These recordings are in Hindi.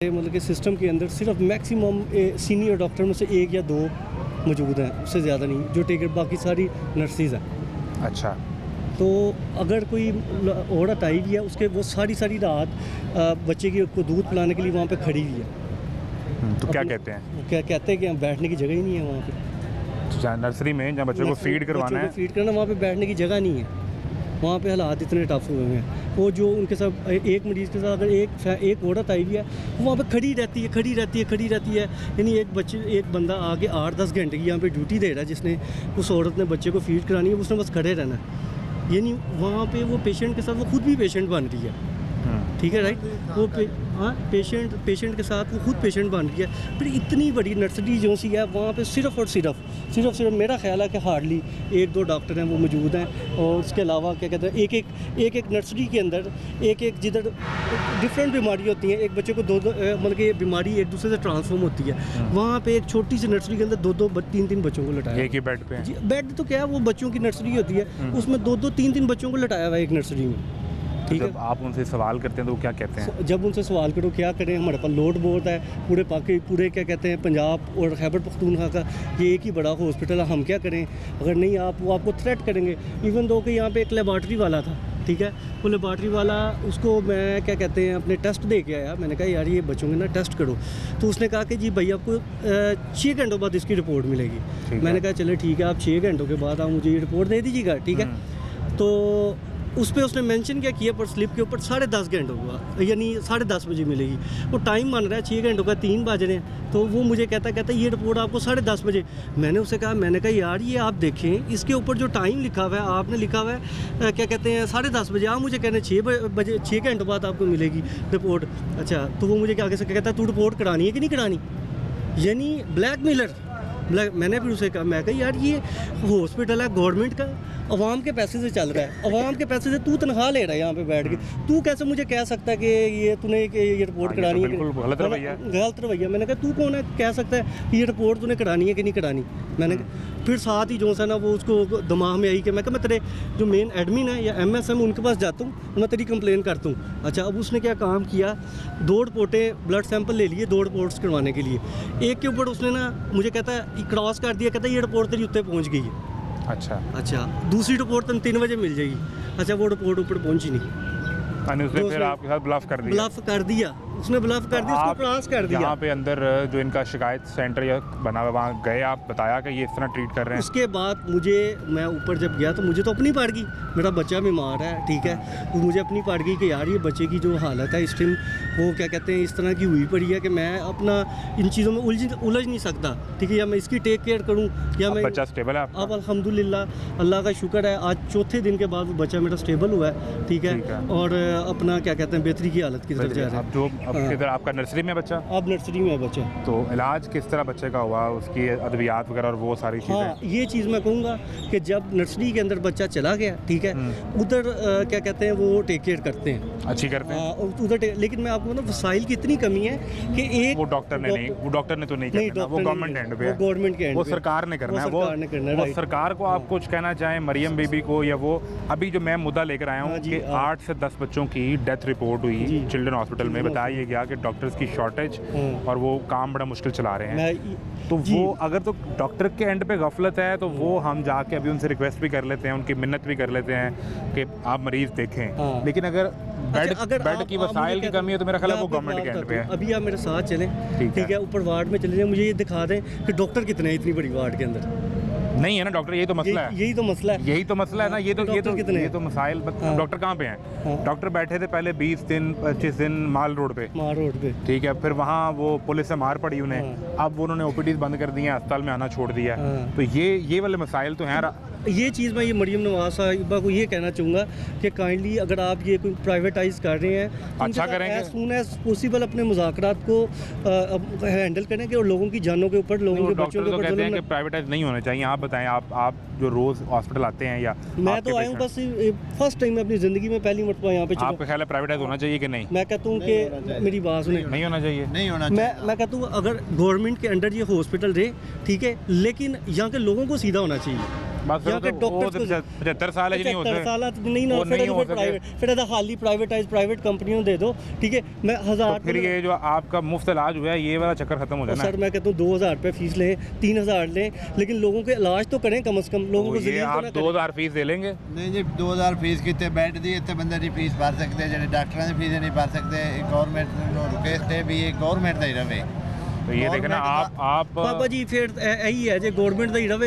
मतलब कि सिस्टम के अंदर सिर्फ मैक्सिमम सीनियर डॉक्टर में से एक या दो मौजूद हैं, उससे ज़्यादा नहीं, जो टेकर बाकी सारी नर्सेज हैं। अच्छा, तो अगर कोई औरत आई भी है, उसके वो सारी रात बच्चे की को दूध पिलाने के लिए वहाँ पे खड़ी हुई है। तो क्या कहते हैं? क्या कहते हैं कि बैठने की जगह ही नहीं है वहाँ पे। तो नर्सरी में जहाँ बच्चों को फीड करवाना है, फीड करना, वहाँ पे बैठने की जगह नहीं है। वहाँ पे हालात इतने टफ हुए हैं। वो जो उनके साथ एक मरीज़ के साथ अगर एक औरत आई हुई है, वो वहाँ पे खड़ी रहती है। यानी एक बंदा आगे 8-10 घंटे की यहाँ पे ड्यूटी दे रहा है, जिसने उस औरत ने बच्चे को फीड करानी है, उसने बस खड़े रहना है। यानी वहाँ पे वो पेशेंट के साथ वो खुद भी पेशेंट बन रही है। ठीक है, राइट। वो पेशेंट के साथ वो खुद पेशेंट बन गया। फिर इतनी बड़ी नर्सरी जो सी है, वहाँ पे सिर्फ मेरा ख्याल है कि हार्डली 1-2 डॉक्टर हैं वो मौजूद हैं। और उसके अलावा क्या कहते हैं, एक नर्सरी के अंदर एक जिधर डिफरेंट बीमारी होती हैं, एक बच्चे को दो मतलब कि बीमारी एक दूसरे से ट्रांसफॉर्म होती है। वहाँ पे एक छोटी सी नर्सरी के अंदर 2-3 बच्चों को लटाया। एक ही बेड पे? बेड तो क्या है, वो बच्चों की नर्सरी होती है, उसमें 2-3 बच्चों को लटाया हुआ है एक नर्सरी में। ठीक है, आप उनसे सवाल करते हैं तो वो क्या कहते हैं? जब उनसे सवाल करो क्या करें, हमारे पास लोड बहुत है, पूरे क्या कहते हैं पंजाब और खैबर पख्तूनख्वा का ये एक ही बड़ा हॉस्पिटल है, हम क्या करें? अगर नहीं वो आपको थ्रेट करेंगे। इवन दो कि यहाँ पे एक लेबॉर्ट्री वाला था, ठीक है, वो लेबॉर्ट्री वाला, उसको मैं क्या कहते हैं अपने टेस्ट दे के आया। मैंने कहा यार ये बच्चों के ना टेस्ट करो, तो उसने कहा कि जी भाई आपको 6 घंटों बाद इसकी रिपोर्ट मिलेगी। मैंने कहा चले ठीक है, आप 6 घंटों के बाद आप मुझे ये रिपोर्ट दे दीजिएगा, ठीक है। तो उस पर उसने मेंशन क्या किया पर स्लिप के ऊपर 10:30 घंटों का, यानी 10:30 बजे मिलेगी। वो टाइम मान रहा है 6 घंटों का, 3 बज रहे हैं, तो वो मुझे कहता ये रिपोर्ट आपको 10:30 बजे। मैंने कहा यार ये आप देखें, इसके ऊपर जो टाइम लिखा हुआ है, आपने लिखा हुआ है क्या कहते हैं 10:30 बजे, आप मुझे कहने 6 घंटों बाद आपको मिलेगी रिपोर्ट। अच्छा, तो वो मुझे आगे से कहता है तू रिपोर्ट करानी है कि नहीं करानी, यानी ब्लैकमेलर। मैंने फिर उसे कहा, मैं कहा यार ये हॉस्पिटल है गवर्नमेंट का, अवाम के पैसे से चल रहा है, अवाम के पैसे से तू तनख्वाह ले रहा है यहाँ पे बैठ के, तू कैसे मुझे कह सकता है कि ये तूने ये रिपोर्ट करानी है? गलत रवैया। मैंने कहा तू कौन है कह सकता है कि ये रिपोर्ट तूने करानी है कि नहीं करानी? मैंने फिर साथ ही जो सा ना वो उसको दिमाग में आई कि मैं तेरे जो मेन एडमिन है या MSM उनके पास जाता हूँ, मैं तेरी कंप्लेन करता हूँ। अच्छा, अब उसने क्या काम किया, 2 रिपोर्टें ब्लड सैंपल ले लिए 2 रिपोर्ट्स करवाने के लिए। एक के ऊपर उसने ना मुझे कहता है क्रॉस कर दिया, कहता है ये रिपोर्ट तेरी उत्ते पहुँच गई है। अच्छा, दूसरी रिपोर्ट तुम 3 बजे मिल जाएगी। अच्छा, वो रिपोर्ट ऊपर पहुँची नहीं, उसने फिर आपके साथ ब्लफ कर दिया। उसको क्रॉस कर दिया। यहाँ पे अंदर जो इनका शिकायत सेंटर या बना हुआ, वहाँ गए आप, बताया कि ये इस तरह ट्रीट कर रहे हैं? उसके बाद मैं ऊपर जब गया तो मुझे तो अपनी पड़ गई, मेरा बच्चा बीमार है, ठीक है, तो मुझे अपनी पड़ गई कि यार ये बच्चे की जो हालत है इस टाइम वो क्या कहते हैं इस तरह की हुई पड़ी है कि मैं अपना इन चीज़ों में उलझ नहीं सकता, ठीक है, या मैं इसकी टेक केयर करूँ या मैं। बच्चा स्टेबल है आपका? अब अल्हम्दुलिल्लाह अल्लाह का शुक्र है, आज 4थे दिन के बाद वो बच्चा मेरा स्टेबल हुआ है, ठीक है, और अपना क्या कहते हैं बेहतरी की हालत की तरफ जा रहा है। अब किधर आपका नर्सरी में बच्चा? अब नर्सरी में है बच्चा। तो इलाज किस तरह बच्चे का हुआ, उसकी अद्वियात वगैरह और वो सारी चीज़ें? हाँ, ये चीज़ मैं कहूँगा कि जब नर्सरी के अंदर बच्चा चला गया, ठीक है, उधर क्या कहते हैं वो टेक केयर करते हैं, अच्छी करते हैं उधर। लेकिन मैं आपको वसाइल की इतनी कमी है कि एक वो डॉक्टर ने तो नहीं करना, वो गवर्नमेंट एंड पे है, गवर्नमेंट के एंड वो सरकार ने करना है, वो सरकार को आप कुछ कहना चाहें मरियम बीबी को, या वो अभी जो मैं मुद्दा लेकर आया हूँ कि 8 से 10 बच्चों की डेथ रिपोर्ट हुई चिल्ड्रन हॉस्पिटल में, बताया गया कि डॉक्टर्स की शॉर्टेज और वो काम बड़ा मुश्किल चला रहे हैं। तो वो अगर तो डॉक्टर के एंड पे गफलत है तो वो हम जाके अभी उनसे रिक्वेस्ट भी कर लेते हैं, उनकी मिन्नत भी कर लेते हैं कि आप मरीज देखें, लेकिन अगर बेड की वसाइल की कमी है तो मेरा ख्याल है वो गवर्नमेंट के एंड पे है। अभी आप मेरे साथ चलें, ठीक है, ऊपर वार्ड में चले जाएं, मुझे ये दिखा दें कि डॉक्टर कितने हैं इतनी बड़ी वार्ड के अंदर। नहीं है ना डॉक्टर, यही तो मसला है, यही तो मसला है ना, ये तो मसाइल। डॉक्टर कहाँ पे हैं? डॉक्टर बैठे थे पहले 20 दिन 25 दिन माल रोड पे, ठीक है, फिर वहाँ वो पुलिस से मार पड़ी उन्हें, अब उन्होंने OPDs बंद कर दी हैं, अस्पताल में आना छोड़ दिया। तो ये वाले मसाइल तो हैं। ये चीज़ मैं ये मरियम नवाज साहिबा को ये कहना चाहूँगा कि काइंडली अगर आप ये कोई प्राइवेटाइज कर रहे हैं, अच्छा करेंगे, एज सून एज पॉसिबल अपने मुज़ाकरात को हैंडल करेंगे और लोगों की जानों के ऊपर, लोगों के बच्चों के ऊपर कहते हैं कि प्राइवेटाइज नहीं होना चाहिए। आप बताएं, आप जो रोज़ हॉस्पिटल आते हैं या मैं तो आया हूँ बस फर्स्ट टाइम अपनी ज़िंदगी में पहली मरतबा यहाँ पे। आपका ख्याल है प्राइवेटाइज होना चाहिए कि नहीं? मैं कहता हूँ कि मेरी बात सुने, नहीं होना चाहिए। मैं कहता हूँ अगर गवर्नमेंट के अंडर ये हॉस्पिटल रहे, ठीक है, लेकिन यहाँ के लोगों को सीधा होना चाहिए। ਬਸ यहाँ के डॉक्टर्स 75 ਸਾਲ ਹੈ ਜੀ ਨਹੀਂ ਹੋ 75 ਸਾਲ नहीं ना वो फिर नहीं हो फिर प्राइवेट फिर ऐसा हाली प्राइवेटाइज प्राइवेट कंपनियों दे दो, ठीक है। मैं तो 1000 फिर ये जो आपका मुफ्त इलाज हुआ है ये वाला चक्कर खत्म हो जाना सर मैं कहता हूँ 2000 रुपये फीस लें, 3000 लें, लेकिन लोगों के इलाज तो करें कम से कम, लोगों को तो ये जलील तो आप ना करें। 2000 फीस दे लेंगे नहीं जी 2000 फीस कितने बेड दी इतने बंदे की फीस भर सकते ਜਿਹੜੇ ਡਾਕਟਰਾਂ ਦੀ ਫੀਸ ਨਹੀਂ ਭਰ ਸਕਦੇ ਗਵਰਨਮੈਂਟ ਨੂੰ ਰੁਕੇ ਸਟੇ ਵੀ ਇਹ ਗਵਰਨਮੈਂਟ ਦਾ ਹੀ ਰਵੇ तो ये देखना आप बाबा जी फिर यही है जो गवर्नमेंट ਦਾ ਹੀ ਰਵੇ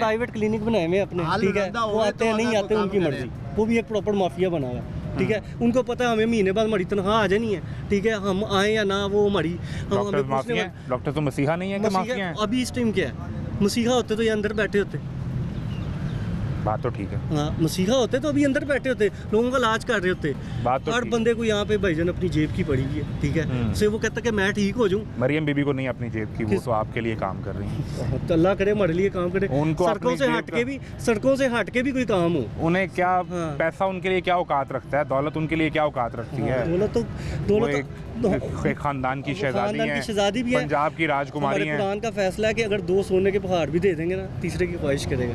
प्राइवेट क्लिनिक बनाए हुए अपने, हाल ठीक है, धंधा वो होए आते हैं तो नहीं अगर आते काम उनकी करें। मर्जी, वो भी एक प्रॉपर माफिया बना हुआ है, ठीक है। उनको पता है हमें महीने बाद हमारी तनख्वाह आ जानी है, ठीक है, हम आए या ना वो हमारी डॉक्टर माफिया हैं? डॉक्टर तो मसीहा नहीं है कि माफिया हैं? अभी इस टाइम क्या है, मसीहा होते तो ये अंदर बैठे होते, बात तो ठीक है। हाँ मसीहा होते तो अभी अंदर बैठे होते, लोगों का इलाज कर रहे होते। बात तो हर ठीक। बंदे को यहाँ पे भाईजान अपनी जेब की पड़ी हुई है, ठीक है, से वो कहता है कि मैं ठीक हो जाऊँ। मरियम बीबी को नहीं अपनी जेब की, वो तो आपके लिए काम कर रही हैं। तो अल्लाह करे हमारे लिए काम करे, उनको सड़कों अपनी से जेब हट के भी, सड़कों से हट के भी कोई काम हो। उन्हें क्या हाँ। पैसा उनके लिए क्या औकात रखता है, दौलत उनके लिए क्या औकात रखती है? दौलत वो तो एक खानदान की शहजादी खानदान है, की शहजादी भी है, पंजाब की राजकुमारी हमारे है। कुरान का फैसला है कि अगर 2 सोने के पहाड़ भी दे देंगे ना, तीसरे की ख्वाहिश करेगा।